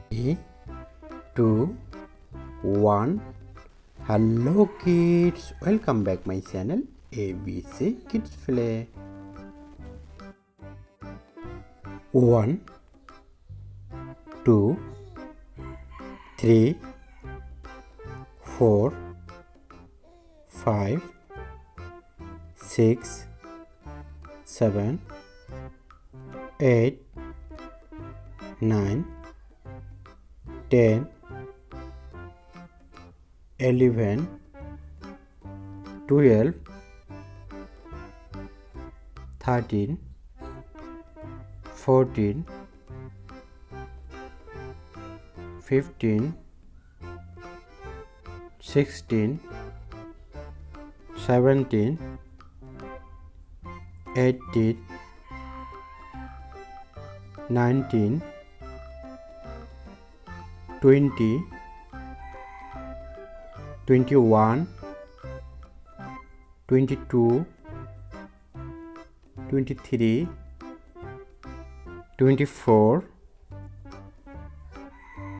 3, 2, 1. Hello kids, welcome back my channel ABC Kids Play. 1, 2, 3, 4, 5, 6, 7, 8, 9, 10, 11, 12, 13, 14, 15, 16, 17, 18, 19, 20, 21, 22, 23, 24,